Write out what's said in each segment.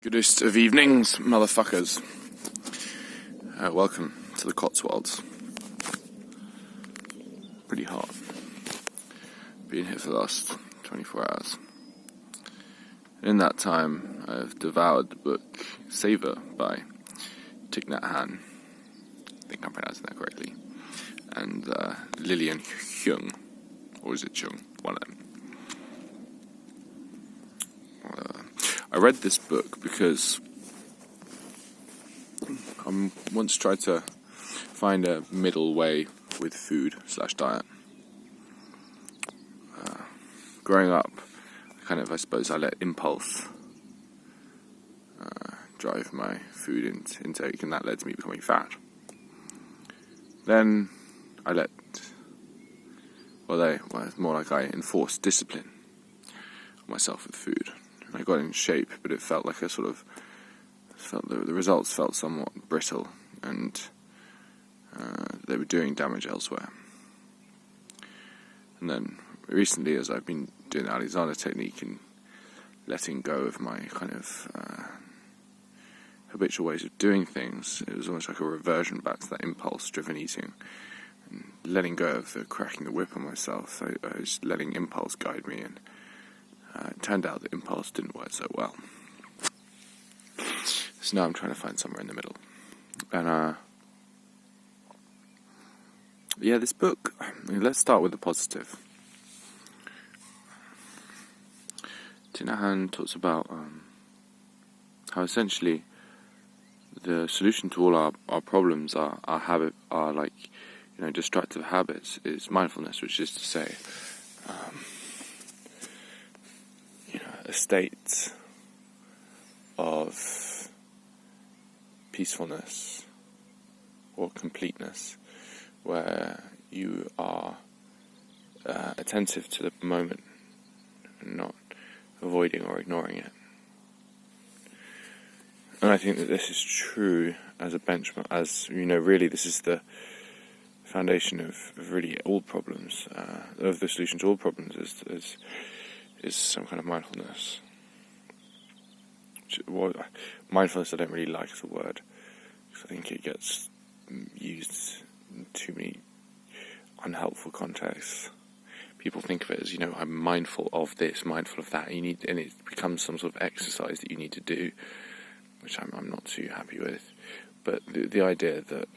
Goodest of evenings, motherfuckers. Welcome to the Cotswolds. Pretty hot. Been here for the last 24 hours. In that time, I've devoured the book Savor by Thich, Nhat. I think I'm pronouncing that correctly. And Lillian Hyung. Or is it Chung? One of them. I read this book because I once tried to find a middle way with food/diet. Growing up, I suppose I let impulse drive my food intake, and that led to me becoming fat. Then I it's more like I enforced discipline on myself with food. I got in shape, but it felt like the results felt somewhat brittle, and they were doing damage elsewhere. And then recently, as I've been doing the Alexander technique and letting go of my kind of habitual ways of doing things, it was almost like a reversion back to that impulse-driven eating, and letting go of the cracking the whip on myself. I was letting impulse guide me, and it turned out that impulse didn't work so well. So now I'm trying to find somewhere in the middle. And this book, let's start with the positive. Nhat talks about how essentially the solution to all our problems, our destructive habits, is mindfulness, which is to say, a state of peacefulness or completeness where you are attentive to the moment and not avoiding or ignoring it. And I think that this is true as a benchmark, really this is the foundation of really all problems, of the solution to all problems is some kind of mindfulness. Mindfulness I don't really like as a word, because I think it gets used in too many unhelpful contexts. People think of it as, I'm mindful of this, mindful of that, and it becomes some sort of exercise that you need to do, which I'm not too happy with. But the idea that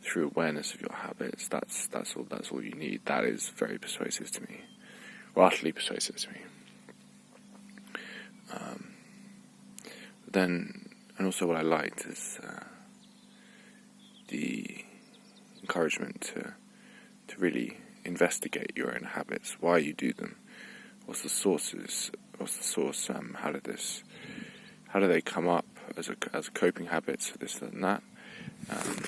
through awareness of your habits, that's all you need, that is very persuasive to me. Utterly persuasive to me. And also what I liked is the encouragement to really investigate your own habits, why you do them, what's the source, how do they come up as coping habits for this and that,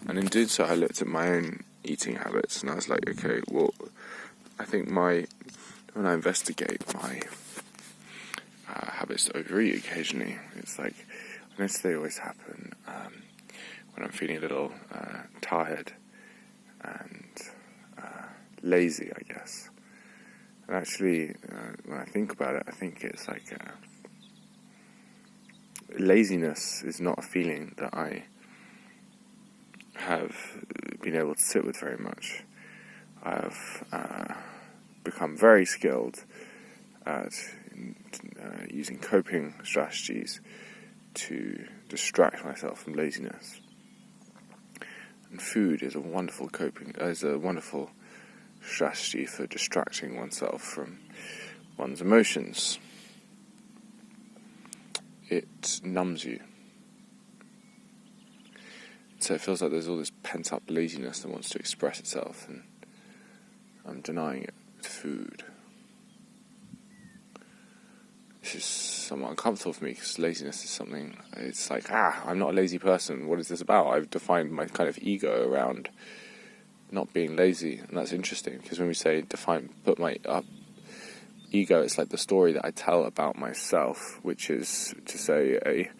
and in doing so I looked at my own eating habits, and I was like, okay, well, I think when I investigate my habits to overeat occasionally, it's like, I notice they always happen when I'm feeling a little tired and lazy, I guess. And actually, when I think about it, I think it's like laziness is not a feeling that I have been able to sit with very much. I've become very skilled at using coping strategies to distract myself from laziness. And food is a wonderful strategy for distracting oneself from one's emotions. It numbs you. So it feels like there's all this pent-up laziness that wants to express itself, and I'm denying it with food. This is somewhat uncomfortable for me, because laziness is something, it's like, I'm not a lazy person. What is this about? I've defined my kind of ego around not being lazy, and that's interesting, because when we say put my ego, it's like the story that I tell about myself, which is to say a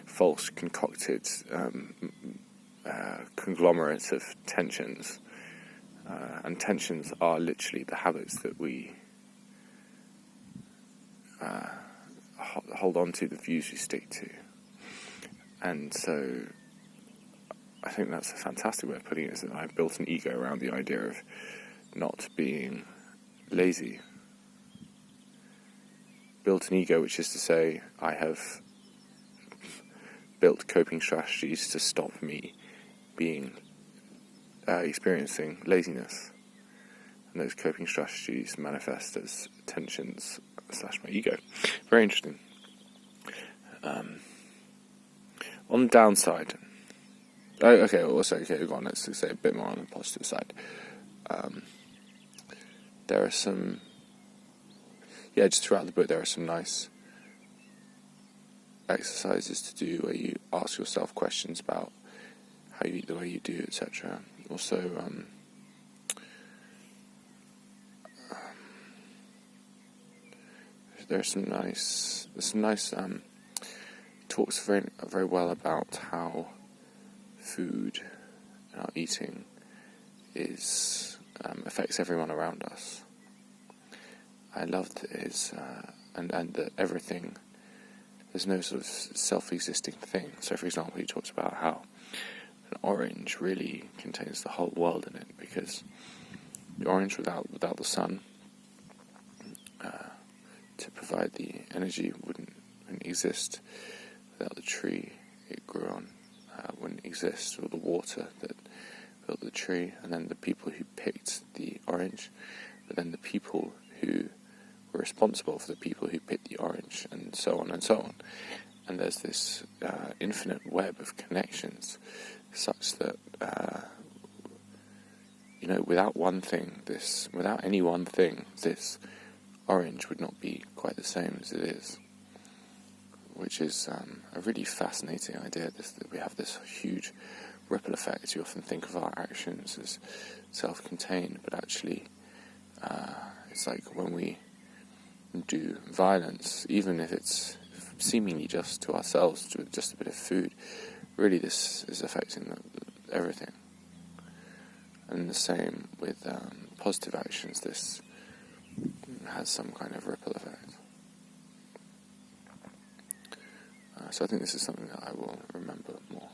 false concocted conglomerate of tensions, and tensions are literally the habits that we hold on to the views we stick to. And so I think that's a fantastic way of putting it, is that I've built an ego around the idea of not being lazy. Built an ego, which is to say I have built coping strategies to stop me experiencing laziness. And those coping strategies manifest as tensions / my ego. Very interesting. On the downside, go on, let's say a bit more on the positive side. There are some, just throughout the book there are some nice exercises to do where you ask yourself questions about how you eat the way you do, etc. Also, there's some nice talks very well about how food and our eating affects everyone around us. I loved his and that everything, there's no sort of self-existing thing. So, for example, he talks about how an orange really contains the whole world in it, because the orange without the sun to provide the energy wouldn't exist. Without the tree it grew on wouldn't exist, or the water that built the tree, and then the people who picked the orange, but then the people who were responsible for the people who picked the orange, and so on and so on. And there's this infinite web of connections, such that without any one thing, this orange would not be quite the same as it is. Which is a really fascinating idea, that we have this huge ripple effect. You often think of our actions as self-contained, but actually it's like when we do violence, even if it's seemingly just to ourselves, with just a bit of food, really this is affecting everything. And the same with positive actions, this has some kind of ripple effect. So I think this is something that I will remember more,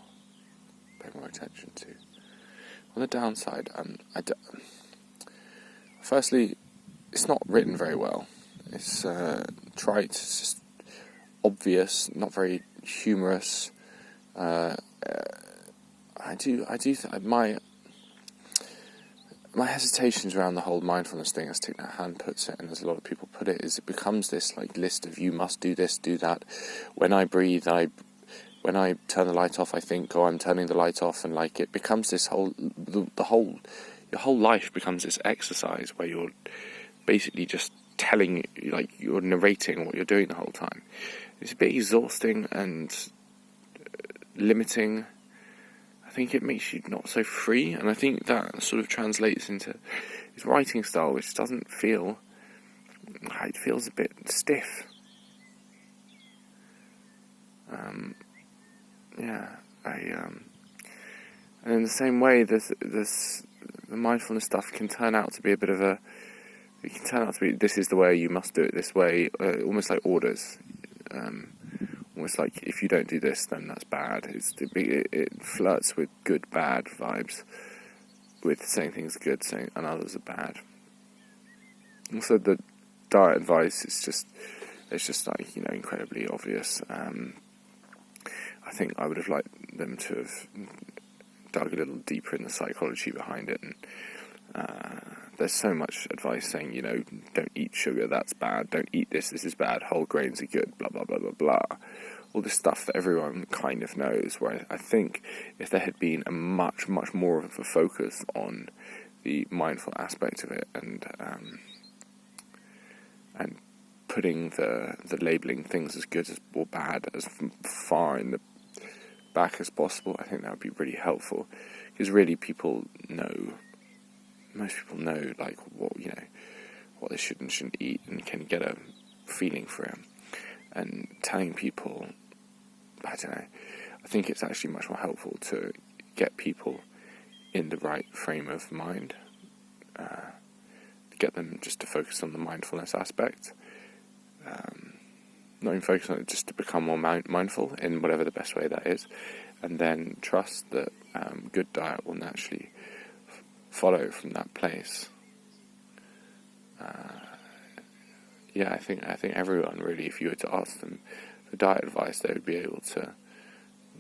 pay more attention to. On the downside, firstly, it's not written very well. It's trite, it's just obvious, not very humorous. My hesitations around the whole mindfulness thing, as Thich Nhat puts it, and as a lot of people put it, is it becomes this list of you must do this, do that. When I breathe, when I turn the light off, I think, I'm turning the light off, and it becomes this your whole life becomes this exercise where you're basically just telling, you're narrating what you're doing the whole time. It's a bit exhausting and limiting. I think it makes you not so free, and I think that sort of translates into his writing style, which doesn't feel, it feels a bit stiff. And in the same way, the mindfulness stuff can turn out to be this is the way, you must do it this way, almost like orders. Almost like, if you don't do this, then that's bad. It flirts with good, bad vibes, with saying things are good, and others are bad. Also, the diet advice is just incredibly obvious. I think I would have liked them to have dug a little deeper in the psychology behind it, and there's so much advice saying, don't eat sugar, that's bad, don't eat this is bad, whole grains are good, blah, blah, blah, blah, blah. All this stuff that everyone kind of knows, where I think if there had been a much, much more of a focus on the mindful aspect of it, and putting the labeling things as good or bad as far in the back as possible, I think that would be really helpful, because really most people know what they should and shouldn't eat, and can get a feeling for it. And telling people, I don't know, I think it's actually much more helpful to get people in the right frame of mind, to get them just to focus on the mindfulness aspect, not even focus on it, just to become more mindful in whatever the best way that is, and then trust that good diet will naturally follow from that place. I think everyone really, if you were to ask them for diet advice, they would be able to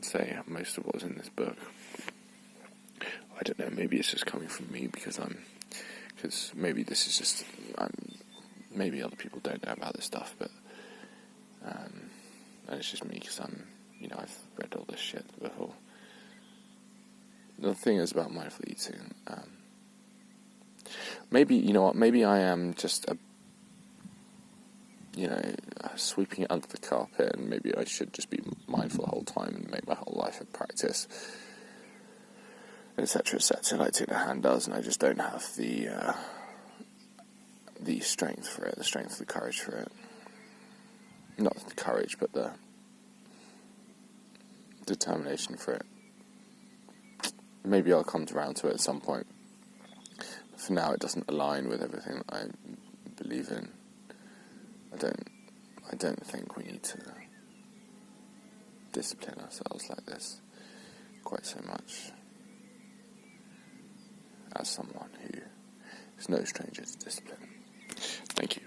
say most of what was in this book. I don't know, maybe it's just coming from me because maybe this is just, maybe other people don't know about this stuff, but and it's just me because I've read all this shit before. The thing is about mindful eating, maybe I am just sweeping it under the carpet, and maybe I should just be mindful the whole time and make my whole life a practice, etc., like Thich Nhat does, and I just don't have the strength for it, the courage for it. Not the courage, but the determination for it. Maybe I'll come around to it at some point. But for now, it doesn't align with everything that I believe in. I don't think we need to discipline ourselves like this quite so much, as someone who is no stranger to discipline. Thank you.